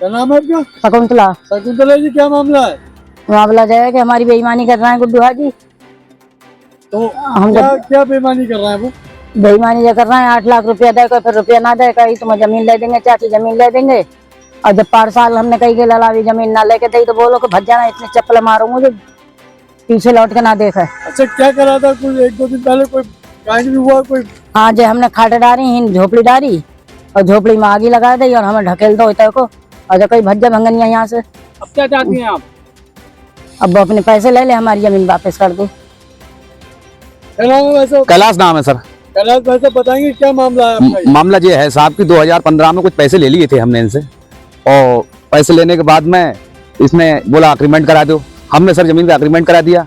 क्या नाम है आपका? शकुंतला। शकुंतला जी, क्या मामला है? मामला जो है कि हमारी बेईमानी कर रहे हैं गुड्डू हाजी। तो हम क्या बेईमानी कर रहे हैं वो? बेईमानी जो कर रहे हैं, 8 लाख रुपया देगा, फिर रुपया ना देगा, तुम्हें जमीन ले देंगे, चाची जमीन ले देंगे। और जब 5 साल हमने कही के ललावी जमीन ना लेके दी तो बोलो कि भज जाना, इतने चप्पल मारूंगा जो पीछे लौट के ना देखे। अच्छा, क्या करा था? कुछ 1-2 दिन पहले कोई कांड भी हुआ कोई? हाँ जी, हमने खाट डारी, झोपड़ी डारी और झोपड़ी में आगी लगा दी और हमें ढकेल दो इतने को, और जो कई भज्जा भंगनिया यहाँ से। अब क्या चाहती हैं आप? अब वो अपने पैसे ले ले, हमारी जमीन वापस कर दो। कैलाश नाम है सर। कैलाश भाई साहब, बताएंगे क्या मामला है आपका? मामला ये है साहब कि 2015 में कुछ पैसे ले लिए थे हमने इनसे, और पैसे लेने के बाद में इसने बोला अग्रीमेंट करा दो। हमने सर जमीन का अग्रीमेंट करा दिया।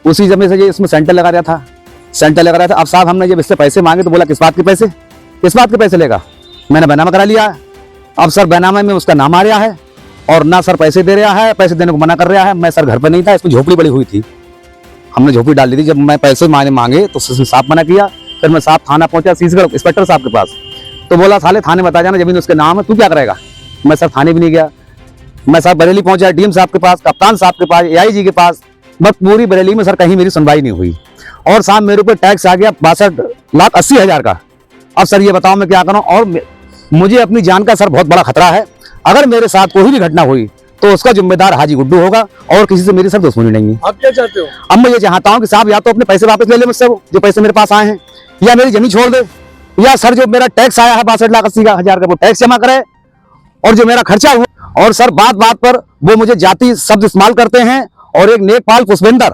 उसी जमीन से ये इसमें सेंटर लगा रहा था, सेंटर लगा रहा था। अब साहब हमने जब इससे पैसे मांगे तो बोला किस बात के पैसे, किस बात के पैसे लेगा। मैंने बैनामा करा लिया। अब सर बैनामा में उसका नाम आ रहा है और ना सर पैसे दे रहा है, पैसे देने को मना कर रहा है। मैं सर घर पर नहीं था, इसमें झोपड़ी बड़ी हुई थी, हमने झोपड़ी डाल दी थी। जब मैं पैसे मांगे तो साहब मना किया। फिर मैं साहब थाना पहुंचा, सीसीगढ़ इंस्पेक्टर साहब के पास, तो बोला साले थाने बता जाना जमीन उसके नाम है, तू क्या करेगा। मैं सर थाने भी नहीं गया। मैं सर बरेली पहुंचा, डीएम साहब के पास, कप्तान साहब के पास, एआईजी के पास, बस पूरी बरेली में सर कहीं मेरी सुनवाई नहीं हुई। और साहब मेरे ऊपर टैक्स आ गया 62,80,000 का। अब सर ये बताओ मैं क्या करूं। और मुझे अपनी जान का सर बहुत बड़ा खतरा है। अगर मेरे साथ कोई भी घटना हुई तो उसका जिम्मेदार हाजी गुड्डू होगा, और किसी से मेरी सर दुश्मनी नहीं है। आप क्या चाहते हो? अब मैं ये चाहता हूं कि साहब या तो अपने पैसे वापस ले ले मुझसे, वो जो पैसे मेरे पास आए हैं, या मेरी जमीन छोड़ दे, या सर जो मेरा टैक्स आया है 62,80,000 का वो टैक्स जमा करे, और जो मेरा खर्चा हुआ। और सर बात बात पर वो मुझे जाति शब्द इस्तेमाल करते हैं। और एक नेकपाल पुष्पेंद्र,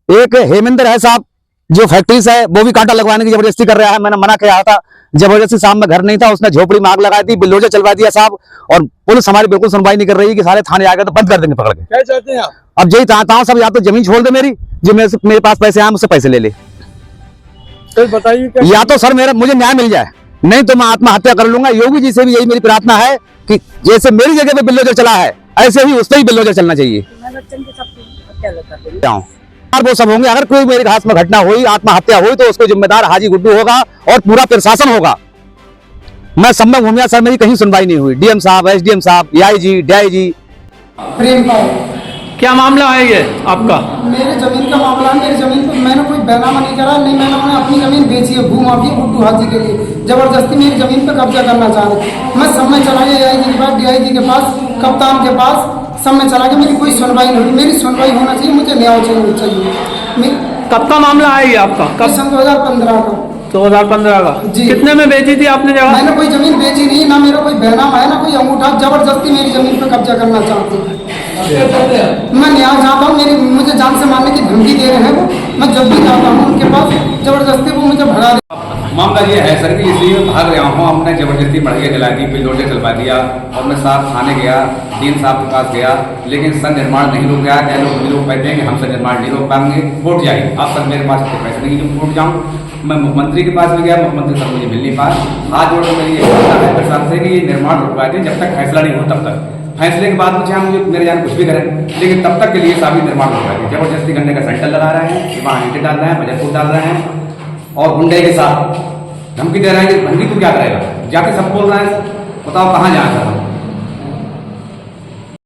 एक हेमेंद्र है साहब जो फैक्ट्री से है, वो भी कांटा लगवाने की जबरदस्ती कर रहा है। मैंने मना किया था जबरदस्ती, साहब में घर नहीं था, उसने झोपड़ी में आग लगा दी, बिल्डोजर चलवा दिया साहब। और पुलिस हमारी बिल्कुल सुनवाई नहीं कर रही कि सारे थाने आ गए तो बंद कर देंगे पकड़ के। क्या चाहते हैं आप? अब यही चाहता हूँ सब, या तो जमीन छोड़ दे मेरी, जो मेरे पास पैसे आए मुझसे पैसे ले ले, फिर बताइए या तो सर मुझे न्याय मिल जाए, नहीं तो मैं आत्महत्या कर लूंगा। योगी जी से भी यही मेरी प्रार्थना है कि जैसे मेरी जगह पे बिल्डोजर चला है ऐसे ही उससे ही बिल्डोजर चलना चाहिए। वो सब होंगे। अगर कोई मेरे घास में घटना हुई, आत्महत्या हुई, तो उसको जिम्मेदार हाजी गुड्डू होगा और पूरा प्रशासन होगा। मैं सब में घूमिया सर, मेरी कहीं सुनवाई नहीं हुई। डीएम साहब, एसडीएम साहब, एआईजी, डीआईजी। प्रेम पाल, क्या मामला है ये आपका? मेरे जमीन का मामला है। मेरी जमीन पर मैंने कोई बैनामा नहीं करा, नहीं मैंने अपनी जमीन बेची है भूमाफिया गुड्डू हाजी के लिए। जबरदस्ती मेरी जमीन पर कब्जा करना चाह रहे। मैं सब में चला गया, एआईजी के पास, डीआईजी के पास, कप्तान के पास, सब में चला गया। मेरी कोई सुनवाई नहीं हुई। मेरी सुनवाई होना चाहिए, मुझे न्याय चाहिए। कब का मामला है ये आपका? कब? 2015 का। 2015 का जी। कितने में बेची थी आपने जगह? मैंने कोई जमीन बेची नहीं, ना मेरा कोई बैनामा है, ना कोई अंगूठा। जबरदस्ती मेरी जमीन पर कब्जा करना चाहते हैं। मैं न्याय चाहता हूँ। मुझे जान से मारने की धमकी दे रहे हैं वो। मैं जब भी जाता हूँ उनके पास, जबरदस्ती वो मुझे भगा दे। मामला ये है सर कि इसलिए मैं भाग रहा हूँ। हमने जबरदस्ती बढ़िया जला दी, बिल्डोजर चलवा दिया, और मैं साहब थाने गया, डीएम साहब के पास गया, लेकिन सर निर्माण नहीं रुक गया। क्या लोग कहते हैं कि हमसे निर्माण नहीं रोक पाएंगे, कोर्ट जाइए। अब सर मेरे पास तो पैसे नहीं जो कोर्ट जाऊँ। मैं मुख्यमंत्री के पास भी गया, मुख्यमंत्री सर मुझे मिल नहीं पाया। हाथ जोड़ कर मेरी ये कहना है प्रशासन से कि ये निर्माण रुकवा दें, जब तक फैसला नहीं हो तब तक। फैसले के बाद मुझे मुझे मेरे जान कुछ भी करें, लेकिन तब तक के लिए साबित निर्माण रुकवा दें। जबरदस्ती करने का सेंटर लगा रहे हैं, वहाँ ईंटें डाल रहे हैं, बजरपुर डाल रहे हैं, और गुंडे के साथ धमकी दे रहे हैं कि भंगी तू क्या करेगा। जाके सब बोल रहे हैं, बताओ कहाँ जाए सर।